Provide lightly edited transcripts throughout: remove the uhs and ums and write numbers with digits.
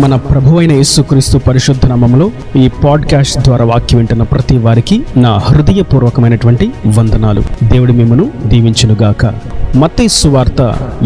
మన ప్రభువైన యేసుక్రీస్తు పరిశుద్ధ నామములో ఈ పాడ్కాస్ట్ ద్వారా వాక్యం వింటున్న ప్రతి వారికి నా హృదయపూర్వకమైనటువంటి వందనాలు. దేవుడు మిమ్మను దీవించునుగాక. మత్తయి సువార్త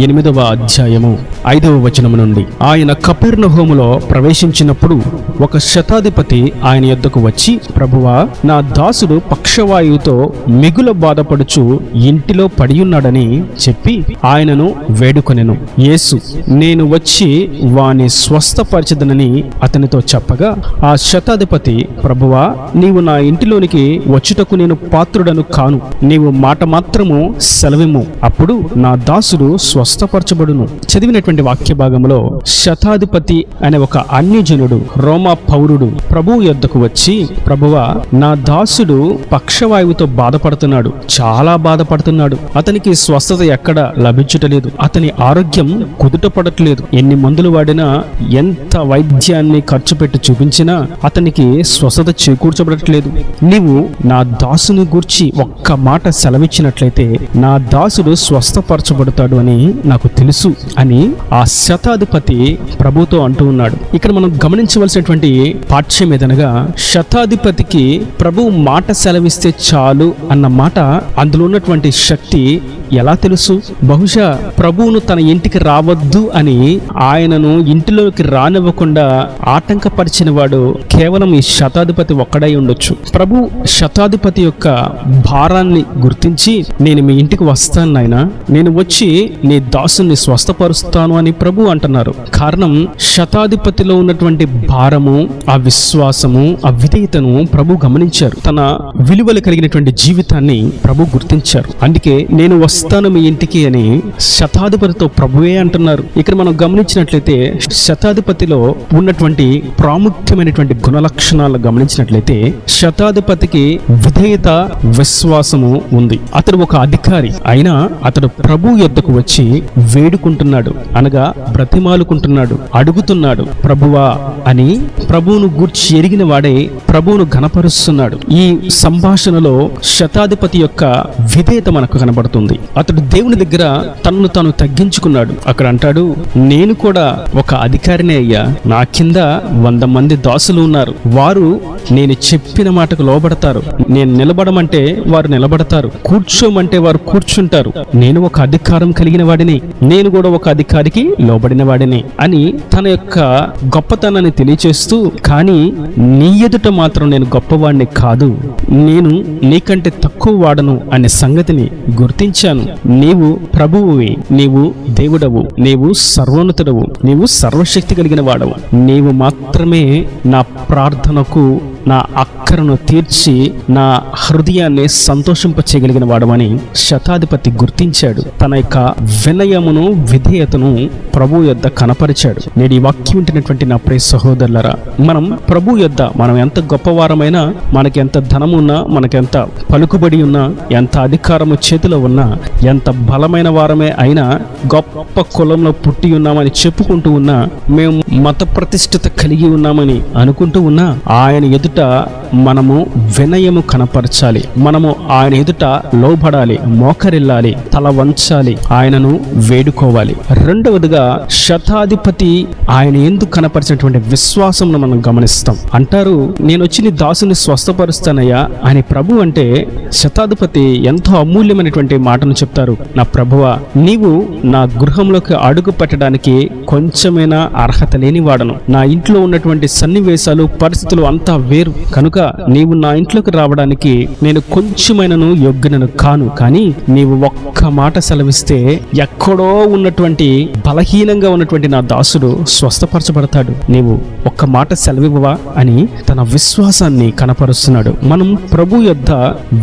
8వ అధ్యాయము 5వ వచనము నుండి, ఆయన కపెర్నహూములో ప్రవేశించినప్పుడు ఒక శతాధిపతి ఆయన యొద్దకు వచ్చి, ప్రభువా, నా దాసుడు పక్షవాయువుతో మిగుల బాధపడుచు ఇంటిలో పడియున్నాడని చెప్పి ఆయనను వేడుకొనెను. యేసు, నేను వచ్చి వాని స్వస్థపరచదనని అతనితో చెప్పగా, ఆ శతాధిపతి, ప్రభువా, నీవు నా ఇంటిలోనికి వచ్చుటకు నేను పాత్రుడను కాను. నీవు మాట మాత్రము సెలవిమ్ము, అప్పుడు నా దాసుడు స్వస్థపరచబడును. చదివినటువంటి వాక్య భాగంలో శతాధిపతి అనే ఒక అన్యజనుడు, రోమా పౌరుడు ప్రభువు యొద్దకు వచ్చి, ప్రభువా, నా దాసుడు పక్షవాయువుతో బాధపడుతున్నాడు, చాలా బాధపడుతున్నాడు. అతనికి స్వస్థత ఎక్కడ లభించటలేదు, అతని ఆరోగ్యం కుదుటపడట్లేదు. ఎన్ని మందులు వాడినా, ఎంత వైద్యాన్ని ఖర్చు పెట్టి చూపించినా అతనికి స్వస్థత చేకూర్చబడట్లేదు. నీవు నా దాసుని గూర్చి ఒక్క మాట సెలవిచ్చినట్లయితే నా దాసుడు స్వస్థపరచబడతాడు అని నాకు తెలుసు అని ఆ శతాధిపతి ప్రభుతో అంటూ ఉన్నాడు. ఇక్కడ మనం గమనించవలసినటువంటి పాఠ్యం ఏదనగా, శతాధిపతికి ప్రభు మాట సెలవిస్తే చాలు అన్న మాట, అందులో ఉన్నటువంటి శక్తి ఎలా తెలుసు? బహుశా ప్రభువును తన ఇంటికి రావద్దు అని ఆయనను ఇంటిలోకి రానివ్వకుండా ఆటంకపరిచిన వాడు కేవలం ఈ శతాధిపతి ఒక్కడై ఉండొచ్చు. ప్రభు శతాధిపతి యొక్క భారాన్ని గుర్తించి, నేను మీ ఇంటికి వస్తాను నాయనా, నేను వచ్చి నీ దాసుని స్వస్థపరుస్తాను అని ప్రభు అంటున్నారు. కారణం, శతాధిపతిలో ఉన్నటువంటి భారము, ఆ విశ్వాసము, ఆ విధేయతను ప్రభు గమనించారు. తన విలువలు కలిగినటువంటి జీవితాన్ని ప్రభు గుర్తించారు. అందుకే నేను వస్తాను మీ ఇంటికి అని శతాధిపతితో ప్రభువే అంటున్నారు. ఇక్కడ మనం గమనించినట్లయితే శతాధిపతిలో ఉన్నటువంటి ప్రాముఖ్యమైనటువంటి గుణలక్షణాలను గమనించినట్లయితే శతాధిపతికి విధేయత, విశ్వాసము ఉంది. అతడు ఒక అధికారి అయినా అతడు ప్రభు యొద్దకు వచ్చి వేడుకుంటున్నాడు, అనగా బ్రతిమాలుకుంటున్నాడు, అడుగుతున్నాడు, ప్రభువా అని. ప్రభువును గూర్చి ఎరిగిన వాడే ప్రభువును ఘనపరుస్తున్నాడు. ఈ సంభాషణలో శతాధిపతి యొక్క విధేయత మనకు కనబడుతుంది. అతడు దేవుని దగ్గర తనను తాను తగ్గించుకున్నాడు. అక్కడ అంటాడు, నేను కూడా ఒక అధికారినే అయ్యా, నా కింద 100 మంది దాసులు ఉన్నారు. వారు నేను చెప్పిన మాటకు లోబడతారు. నేను నిలబడమంటే వారు నిలబడతారు, కూర్చోమంటే వారు కూర్చుంటారు. నేను ఒక అధికారం కలిగిన వాడిని, నేను కూడా ఒక అధికారికి లోబడిన వాడిని అని తన యొక్క గొప్పతనాన్ని తెలియచేస్తూ, కానీ నీ ఎదుట మాత్రం నేను గొప్పవాడిని కాదు, నేను నీకంటే తక్కువ వాడను అనే సంగతిని గుర్తించాను. నీవు ప్రభువువి, నీవు దేవుడవు, నీవు సర్వోన్నతుడవు, నీవు సర్వశక్తి కలిగిన వాడవు. నీవు మాత్రమే నా ప్రార్థనకు, నా అక్కరను తీర్చి నా హృదయాన్ని సంతోషింపచేయగలిగిన వాడమని శతాధిపతి గుర్తించాడు. తన యొక్క వినయమును, విధేయతను ప్రభు యొద్ద కనపరిచాడు. నేడు ఈ వాక్యం వింటున్నటువంటి నా ప్రియ సహోదరులారా, మనం ప్రభు యొద్ద మనం ఎంత గొప్పవారమైనా, మనకి ఎంత ధనమున్నా, మనకెంత పలుకుబడి ఉన్నా, ఎంత అధికారము చేతిలో ఉన్నా, ఎంత బలమైన వారమే అయినా, గొప్ప కులంలో పుట్టి ఉన్నామని చెప్పుకుంటూ ఉన్నా, మేము మత ప్రతిష్ఠిత కలిగి ఉన్నామని అనుకుంటూ ఉన్నా, ఆయన ఎదుట మనము వినయము కనపరచాలి. మనము ఆయన ఎదుట లోబడాలి, మోకరిల్లాలి, తల వంచాలి, ఆయనను వేడుకోవాలి. రెండవదిగా శతాధిపతి ఆయన ఎందుకు కనపరిచినటువంటి విశ్వాసం మనం గమనిస్తాం. అంటారు, నేను వచ్చి నీ దాసుని స్వస్థపరుస్తానయ్యా అని ప్రభు అంటే, శతాధిపతి ఎంతో అమూల్యమైనటువంటి మాటను చెప్తారు. నా ప్రభువా, నీవు నా గృహంలోకి అడుగు పెట్టడానికి కొంచెమైనా అర్హత లేని వాడను. నా ఇంట్లో ఉన్నటువంటి సన్నివేశాలు, పరిస్థితులు అంతా వేరు కనుక నీవు నా ఇంట్లోకి రావడానికి నేను కొంచెమైనను యోగ్యనను కాను. కానీ నీవు ఒక్క మాట సెలవిస్తే ఎక్కడో ఉన్నటువంటి బలహీనంగా ఉన్నటువంటి నా దాసుడు స్వస్థపరచబడతాడు. నీవు ఒక్క మాట సెలవివ్వవా అని తన విశ్వాసాన్ని కనపరుస్తున్నాడు. మనం ప్రభు యొద్ద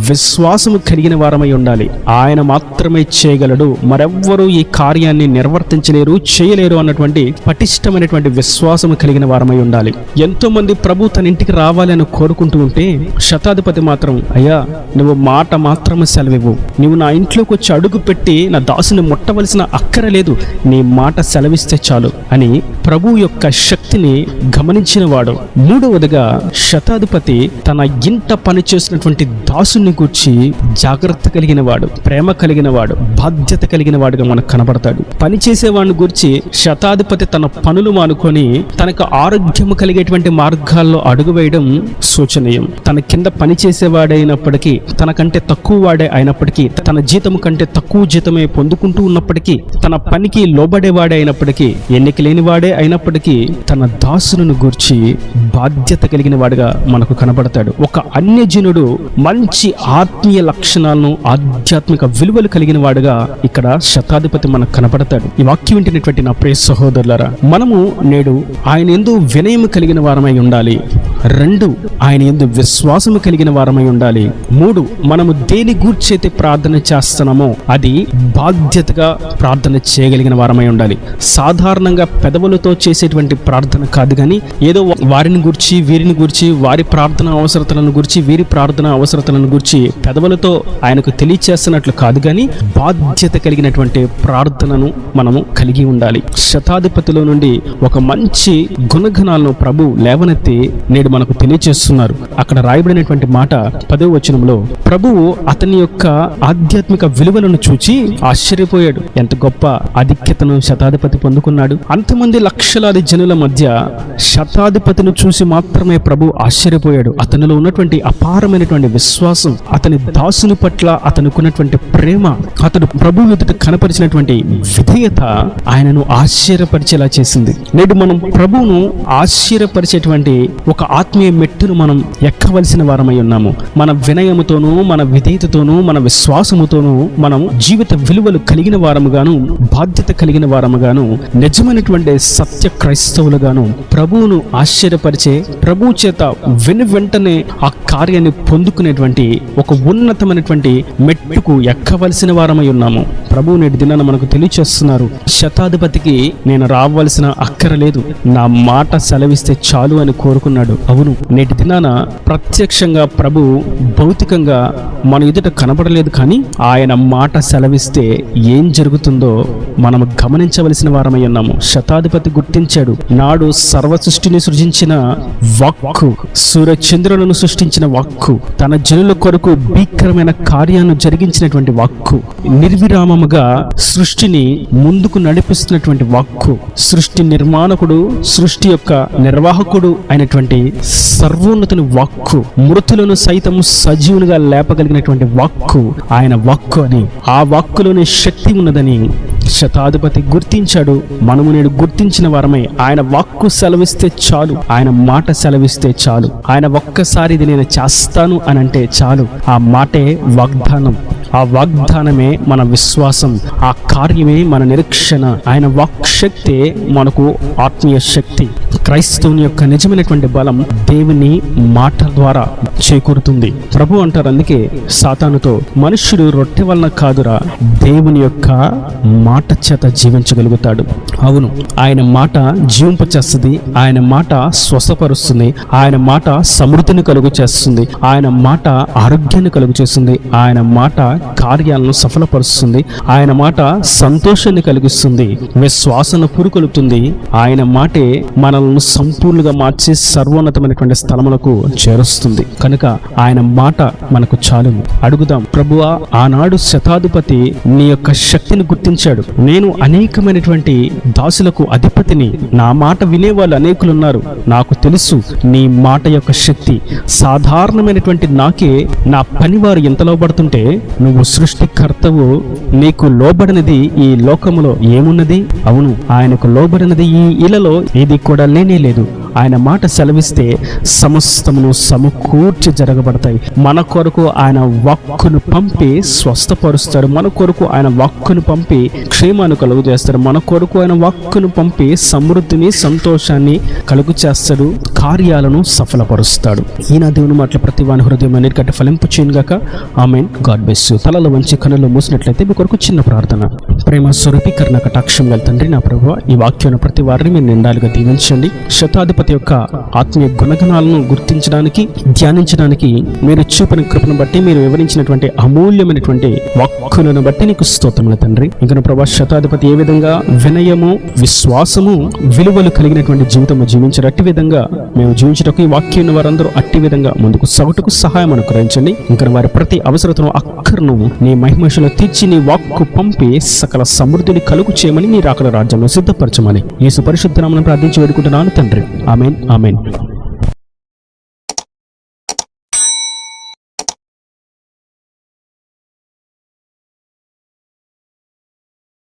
విశ్వాసము కలిగిన వారమై ఉండాలి. ఆయన మాత్రమే చేయగలడు, మరెవ్వరూ ఈ కార్యాన్ని నిర్వర్తించలేరు, చేయలేరు అన్నటువంటి పటిష్టమైనటువంటి విశ్వాసము కలిగిన వారమై ఉండాలి. ఎంతో మంది ప్రభు తన ఇంటికి రావాలని కోరుకుంటూ ఉంటే శతాధిపతి మాత్రం, అయ్యా, నువ్వు మాట మాత్రమే సెలవివ్వు, నువ్వు నా ఇంట్లోకి వచ్చి అడుగు పెట్టి నా దాసుని ముట్టవలసిన అక్కర లేదు, నీ మాట సెలవిస్తే చాలు అని ప్రభు యొక్క శక్తిని గమనించిన వాడు. మూడవదిగా శతాధిపతి తన ఇంట పనిచేసినటువంటి దాసుని గూర్చి జాగ్రత్త కలిగిన వాడు, ప్రేమ కలిగిన వాడు, బాధ్యత కలిగిన వాడుగా మనకు కనబడతాడు. పని చేసేవాడిని గూర్చి శతాధిపతి తన పనులు మానుకొని తనకు ఆరోగ్యం కలిగేటువంటి మార్గాల్లో అడుగు వేయడం శోచనీయం. తన కింద పని చేసేవాడైనప్పటికీ, తనకంటే తక్కువ వాడే అయినప్పటికీ, తన జీతం కంటే తక్కువ జీతమే పొందుకుంటూ ఉన్నప్పటికీ, తన పనికి లోబడేవాడే అయినప్పటికీ, ఎన్నిక లేని వాడే అయినప్పటికీ తన దాసులను గూర్చి బాధ్యత కలిగిన వాడుగా మనకు కనబడతాడు. ఒక అన్యజనుడు మంచి ఆత్మీయ లక్షణాలను, ఆధ్యాత్మిక విలువలు కలిగిన వాడుగా ఇక్కడ శతాధిపతి మనకు కనబడతాడు. ఈ వాక్యం వింటున్నటువంటి నా ప్రియ సహోదరులారా, మనము నేడు ఆయన యందు వినయము కలిగిన వారమై ఉండాలి. 2, ఆయన యందు విశ్వాసము కలిగిన వారమై ఉండాలి. 3, మనము దేని గూర్చైతే ప్రార్థన చేస్తున్నామో అది బాధ్యతగా ప్రార్థన చేయగలిగిన వారమై ఉండాలి. సాధారణంగా పెదవులతో చేసేటువంటి ప్రార్థన కాదు, కానీ ఏదో వారిని గురించి, వీరిని గురించి, వారి ప్రార్థన అవసరతలను గురించి, వీరి ప్రార్థన అవసరతలను గురించి పెదవులతో ఆయనకు తెలియచేస్తున్నట్లు కాదు, కానీ బాధ్యత కలిగినటువంటి ప్రార్థనను మనము కలిగి ఉండాలి. శతాధిపతిలో నుండి ఒక మంచి గుణగణాలను ప్రభు లేవనెత్తి నేడు మనకు తెలియచేస్తున్నారు. అక్కడ రాయబడినటువంటి మాట 10వ వచనంలో, ప్రభువు అతని యొక్క ఆధ్యాత్మిక విలువలను చూచి ఆశ్చర్యపోయాడు. ఎంత గొప్ప ఆధిక్యతను శతాధిపతి పొందుకున్నాడు. అంతమంది లక్షలాది జనుల మధ్య శతాధిపతిని చూసి మాత్రమే ప్రభు ఆశ్చర్యపోయాడు. అతనిలో ఉన్నటువంటి అపారమైనటువంటి విశ్వాసం, అతని దాసుని పట్ల అతనుకున్నటువంటి ప్రేమ, అతడు ప్రభు ఎదుట కనపరిచినటువంటి విధేయత ఆయనను ఆశ్చర్యపరిచేలా చేసింది. నేడు మనం ప్రభువును ఆశ్చర్యపరిచేటువంటి ఒక ఆత్మీయ మెట్టును మనం ఎక్కవలసిన వారమై ఉన్నాము. మన వినయముతోనూ, మన విధేయతతోనూ, మన విశ్వాసముతోనూ మనం జీవిత విలువలు కలిగిన వారముగాను, బాధ్యత కలిగిన వారముగాను, నిజమైనటువంటి సత్య క్రైస్తవులుగాను ప్రభువును ఆశ్చర్యపరిచే, ప్రభు చేత వెంటనే ఆ కార్యాన్ని పొందుకునేటువంటి ఒక ఉన్నతమైనటువంటి మెట్టుకు ఎక్కవలసిన వారమై ఉన్నాము. ప్రభువు నేటి దినాన మనకు తెలియచేస్తున్నారు, శతాధిపతికి నేను రావాల్సిన అక్కరలేదు, నా మాట సెలవిస్తే చాలు అని కోరుకున్నాడు. అవును, నేటి దినాన ప్రత్యక్షంగా ప్రభు భౌతికంగా మన ఎదుట కనబడలేదు, కానీ ఆయన మాట సెలవిస్తే ఏం జరుగుతుందో మనం గమనించవలసిన వారమై ఉన్నాము. శతాధిపతి గుర్తించాడు, నాడు సర్వ సృష్టిని సృజించిన వాక్కు, సూర్యచంద్రులను సృష్టించిన వాక్కు, తన జనుల కొరకు భీకరమైన కార్యాన్ని జరిగించినటువంటి వాక్కు, నిర్విరామముగా సృష్టిని ముందుకు నడిపిస్తున్నటువంటి వాక్కు, సృష్టి నిర్మాణకుడు, సృష్టి యొక్క నిర్వాహకుడు అయినటువంటి సర్వోన్నతుని వాక్కు, మృతులను సైతం సజీవునిగా లేపగలిగినటువంటి వాక్కు ఆయన వాక్కు అని, ఆ వాక్కులోని శక్తి ఉన్నదని శతాధిపతి గుర్తించాడు. మనము నేడు గుర్తించిన వారమై ఆయన వాక్కు సెలవిస్తే చాలు, ఆయన మాట సెలవిస్తే చాలు, ఆయన ఒక్కసారి ఇది నేను చేస్తాను అని అంటే చాలు, ఆ మాటే వాగ్దానం, ఆ వాగ్దానమే మన విశ్వాసం, ఆ కార్యమే మన నిరీక్షణ. ఆయన వాక్ శక్తే మనకు ఆత్మీయ శక్తి. క్రైస్తవుని యొక్క నిజమైనటువంటి బలం దేవుని మాట ద్వారా చేకూరుతుంది. ప్రభు అంటారు, అందుకే సాతానుతో, మనుష్యుడు రొట్టె వలన కాదురా, దేవుని యొక్క మాట చేత జీవించగలుగుతాడు. అవును, ఆయన మాట జీవింపచేస్తుంది, ఆయన మాట స్వస్థపరుస్తుంది, ఆయన మాట సమృద్ధిని కలుగు చేస్తుంది, ఆయన మాట ఆరోగ్యాన్ని కలుగు చేస్తుంది, ఆయన మాట కార్యాలను సఫలపరుస్తుంది, ఆయన మాట సంతోషాన్ని కలిగిస్తుంది, విశ్వాసను పురుకొలుపుతుంది. ఆయన మాటే మనల్ని సంపూర్ణంగా మార్చి సర్వోన్నతమైనటువంటి స్థలములకు చేరుస్తుంది. కనుక ఆయన మాట మనకు చాలును. అడుగుదాం, ప్రభువా, ఆనాడు శతాధిపతి నీ యొక్క శక్తిని గుర్తించాడు. నేను అనేకమైనటువంటి దాసులకు అధిపతిని, నా మాట వినేవాళ్ళు అనేకులున్నారు, నాకు తెలుసు నీ మాట యొక్క శక్తి. సాధారణమైనటువంటి నాకే నా పనివారు ఎంత లోబడుతుంటే, నువ్వు సృష్టికర్తవు, నీకు లోబడినది ఈ లోకములో ఏమున్నది? అవును, ఆయనకు లోబడినది ఈ ఇలలో ఏది కూడా లేనే లేదు. ఆయన మాట సెలవిస్తే సమస్తమును సమకూర్చి జరగబడతాయి. మన కొరకు ఆయన వాక్కును పంపి స్వస్థపరుస్తాడు, మన కొరకు ఆయన వాక్కును పంపి క్షేమాన్ని కలుగు చేస్తాడు, మన కొరకు ఆయన వాక్కును పంపి సమృద్ధిని, సంతోషాన్ని కలుగు చేస్తాడు, కార్యాలను సఫలపరుస్తాడు. ఈయన దేవుని మాటల ప్రతి వాని హృదయం అన్నిటికంటే ఫలింపు చేయనుగాక. ఆమేన్. God bless you. తలలో వంచి కనులు మూసినట్లయితే మీ కొరకు చిన్న ప్రార్థన. ప్రేమ స్వరూపి కరుణ కటాక్షం గల తండ్రి, నా ప్రభువా, ఈ వాక్యం ప్రతి వారిని మీరు నిండాలుగా దీవించండి. శతాధిపతి యొక్క ఆత్మీయ గుణగణాలను గుర్తించడానికి, ధ్యానించడానికి మీరు చూపిన కృపను బట్టి, మీరు వివరించినటువంటి అమూల్యమైనటువంటి వాక్కులను బట్టి నీకు స్తోత్రములు తండ్రి. ఇంకా ప్రభా, శతాధిపతి ఏ విధంగా వినయము, విశ్వాసము, విలువలు కలిగినటువంటి జీవితం జీవించారు, అట్టి విధంగా మేము జీవించటకు ఈ వాక్యం వారందరూ అట్టి విధంగా ముందుకు సాగుటకు సహాయం అనుగ్రహించండి. ఇంకా వారి ప్రతి అవసరతను, అక్కర్ను నీ మహిమలో తీర్చి నీ వాక్కు పంపి సకల సమృద్ధిని కలుగు చేయమని, నీ రాకడ రాజ్యంలో సిద్ధపరచమని యేసు పరిశుద్ధ నామమున ప్రార్థించి వేడుకుంటున్నాను తండ్రి. ఆమేన్, ఆమేన్.